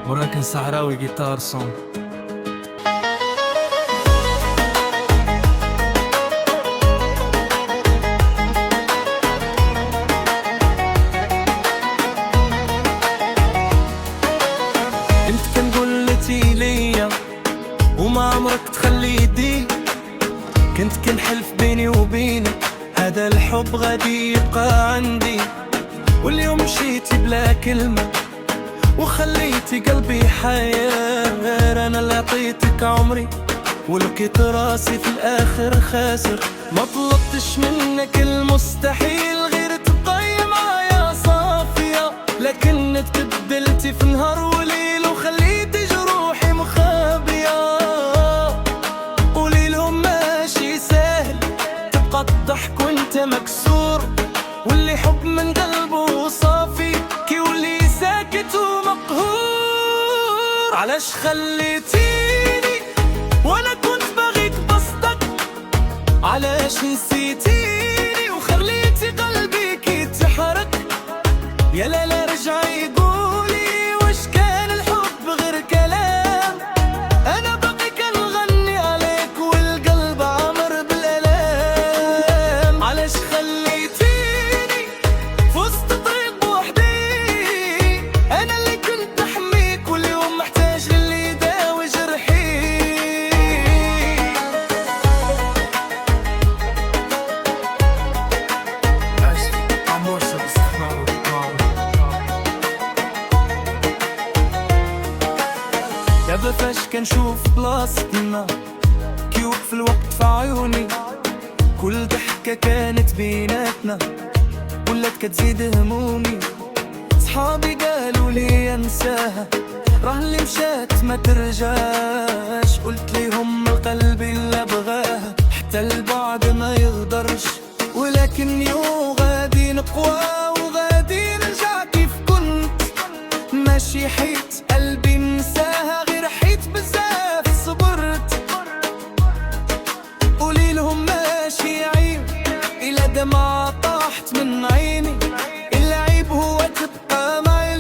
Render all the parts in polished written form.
مراكن صحراوي جيتار سون. انت كان قلتي ليا وما عمرك تخلي يدي، كنت كنحلف بيني وبينك هذا الحب غادي يبقى عندي، واليوم مشيتي بلا كلمة وخليتي قلبي حير. انا اللي عطيتك عمري ولقيت راسي في الاخر خاسر. ما طلبتش منك المستحيل غير تبقي معايا صافية، لكنك تبدلتي في نهار وليل وخليتي جروحي مخابية. قولي لهم ماشي سهل تبقى تضحك وانت مكسور، واللي حب من قلبه صافي كي ولي ساكت ومقهور. علاش خليتيني وانا كنت باغيك بسطك؟ علاش نسيتيني وخليتي قلبي كي يتحرك؟ يا لا رجعي قولي واش كان الحب غير كلام؟ انا باقي كنغني عليك والقلب عامر بالالام. علاش خليتيني في وسط طريق بوحدي؟ انا اللي كنت نحميك واليوم محتاج للي يداوي جرحي. دابا فاش كنشوف بلاصتنا كي وقف الوقت في عيوني، كل ضحكة كانت بيناتنا ولات كتزيد همومي. صحابي قالوا لي انساها راه اللي مشات ما ترجعش، قلت ليهم القلب اللي بغاها حتى البعد ما يغدرش. ولكن يو غادي نقوى وغادي نرجع كيف كنت ماشي، حيت قلبي نساها غير حيت بزاف صبرت. قولي لهم ماشي عيب إلا دمعة طاحت من عيني، العيب هو تبقى معي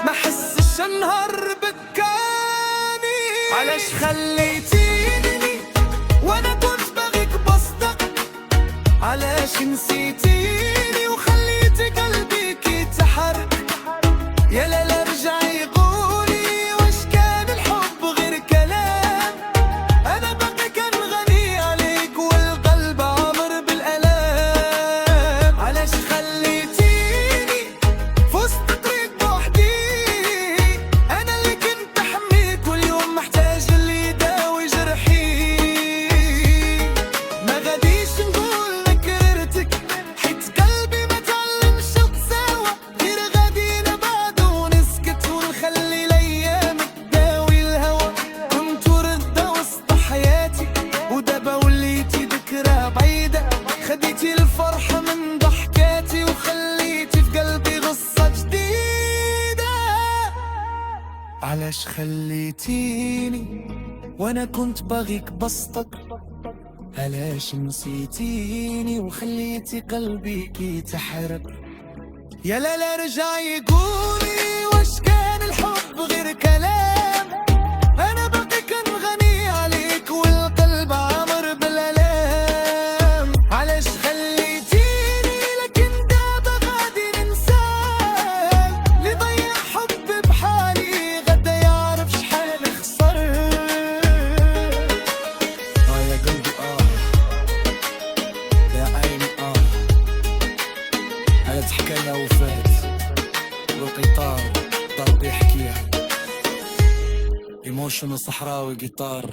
ما حسش انهار بكاني. علاش خليتيني وانا كنت باغيك بسطك؟ علاش نسيتيني وخليتي قلبي كي يتحرك؟ يا لا رجعي قولي واش كان الحب غير كلام؟ انا باقي كنغني عليك والقلب عامر بالالام. علاش خليتيني في وسط طريق بوحدي؟ انا اللي كنت احميك واليوم محتاج اللي يداوي جرحي. ما غاديش نقول لك كرهتك حيت قلبي ما تعلمش يتساوى، غير غادي نبعد ونسكت ونخلي الايام تداوي الهوى. كنت وردة وسط حياتي ودابا وليتي ذكرى بعيدة، خديتي الفرحة من ضحكاتي وخليتي في قلبي غصة جديدة. علاش خليتيني وانا كنت باغيك بسطك؟ علاش نسيتيني وخليتي قلبي كي يتحرك؟ يا لا رجعي قولي واش كان الحب غير كلام؟ انا باقي كنغني عليك والقلب عامر بالالام. علاش خليتيني لكن دابا غادي ننساك؟ اللي ضيع حب بحالي غدا يعرف شحال خسر. يا قلبي يا عيني هذا حكاية وفات والقطار ضرب يحكيها. ايموشن صحراوي جيتار.